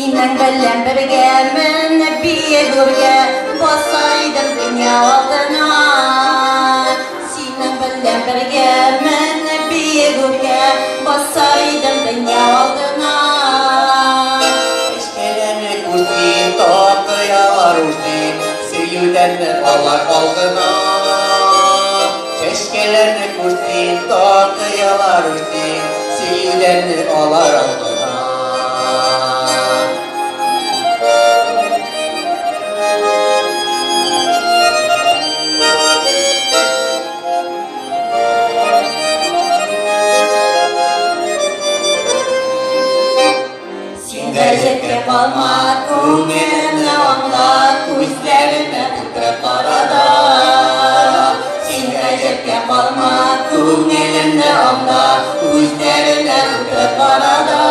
Sinen bilen birge men bir gurge basaydım dünya aldına. Sinen bilen birge men bir gurge basaydım dünya aldına. Eşkelerine kursin tatlıya ursin Süyüdenler Allah aldına. Keşkelerine kursin tatlıya ursin Süyüdenler Allah aldına. Gelecekte kalmak kumine anla kuzlerine tutup arada. Gelecekte kalmak kumine anla kuzlerine tutup arada.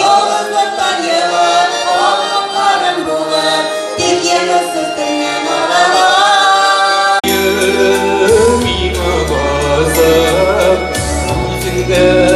Yolsuzluktan yığılır, ağlamlarım bulur, tek yanısız dünya arada. Yüreğime basıp yüzünde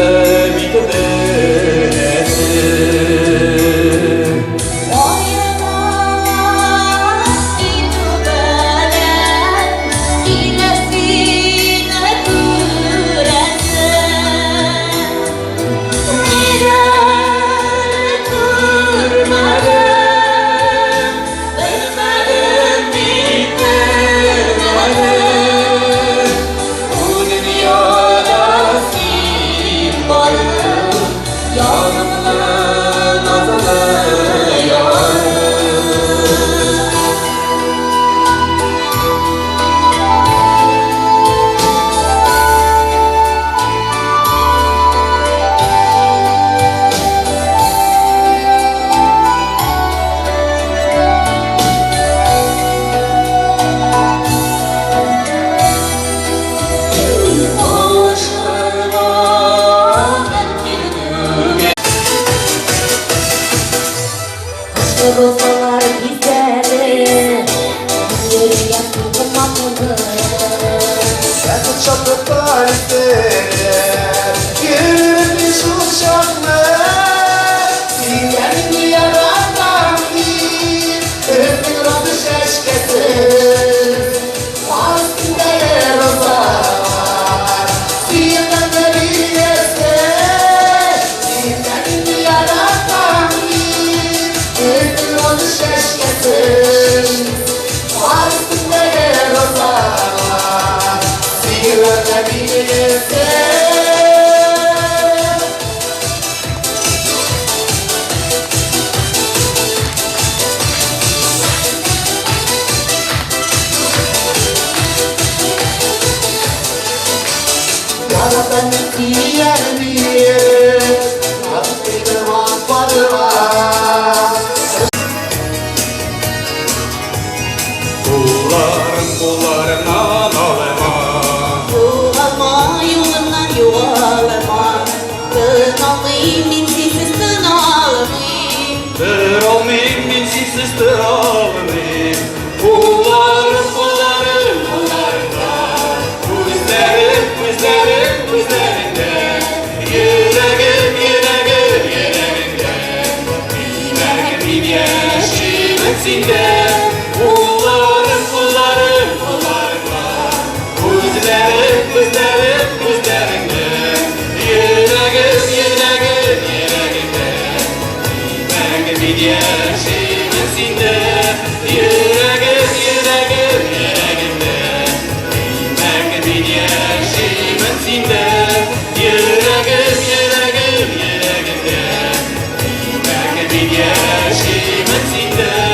Olsalar bizleri Yüreğe tutulmamalı. Sen çok tarihte Gülmüş uçaklar Silerini yaratan bir Öpün adı şeşkesiz Aslında yer olsa Silerini yese Silerini yaratan bir Öpün adı şeşkesiz Aslında yer olsa Yaradan diğer bir Rabbim varlığı Kullarımdan ağlama Yuvalma yolundan yuvalma. Kınalıyım minsiz kınalıyım. Tır olmayayım minsiz tır olmayayım Kullarım kullarımdan Kuzlerinde Yüreğim yüreğimde Yüreğim yaşım içinde Kullarım Kuzlerinde Yüreğim yüreğimde Yüreğim yaşım içinde Yüreğim yüreğimde Yüreğim yaşım içinde Yüreğim yüreğimde Yüreğim yaşım içinde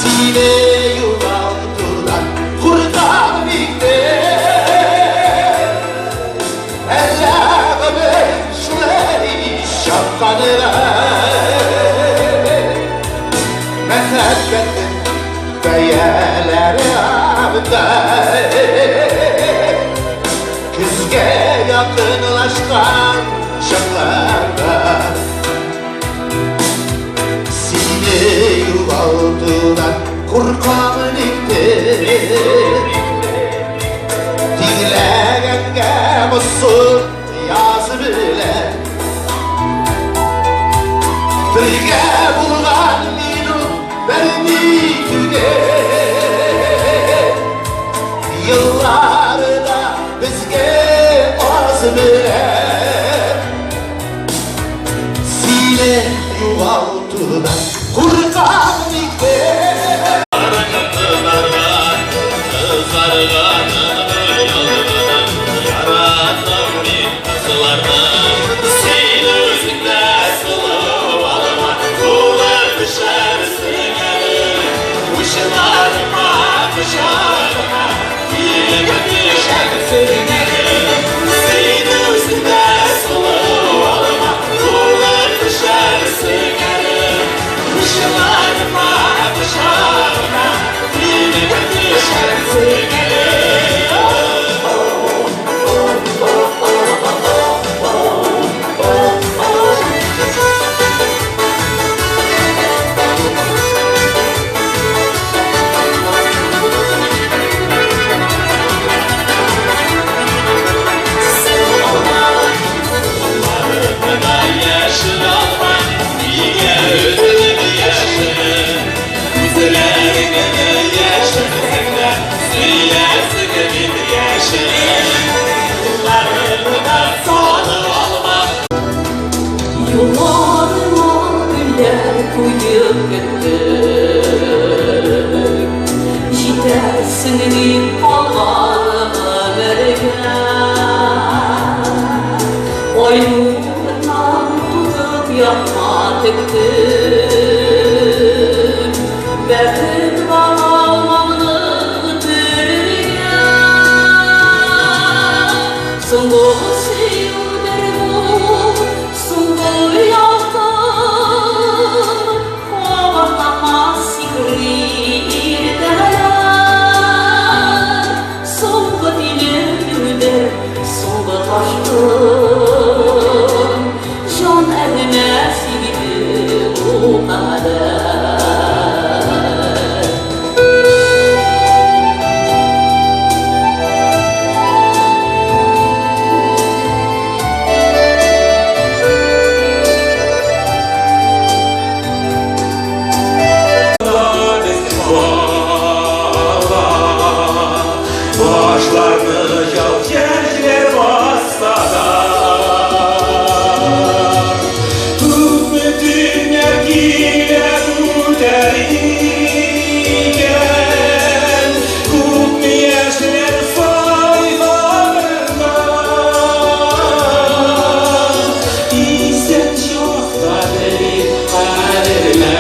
Sine yuvaldılar kurtar bitti Ellâme şuleri şapkanılar Mehebbetin beyeleri abdâ Küzge yakınlaşkan şaklarda Sine altıdan kurkamı dikti Dilegenge musul yazı bile Birge bulgan minu vermeydi Yıllarda bizge az bile Sile yuvaltıdan kurkan dikti Yollarıma güller koyup gittik Gidersin deyip kallarıma vergen Oynumdan tutup yapma tektim Belki bana almanı türgen Songo sevdirim Songo yaptım Kovama sikrirdeler Songo dilimde Songo taştım Can eline sildim o kadar Başlarını yelkenler bassa da Hükmetin ergiyle tutarken Hükmeyeşler faydalarına İzzet şahları kaderlerin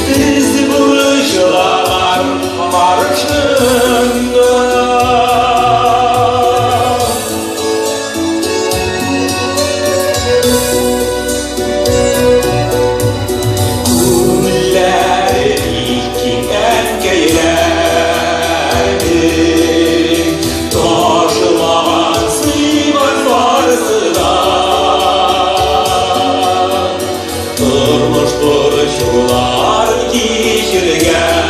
Biz buluşlar marşında Güller iki erkeklerdi Taşımagan sıyman varsıdan Durmuş duruşular geçirgende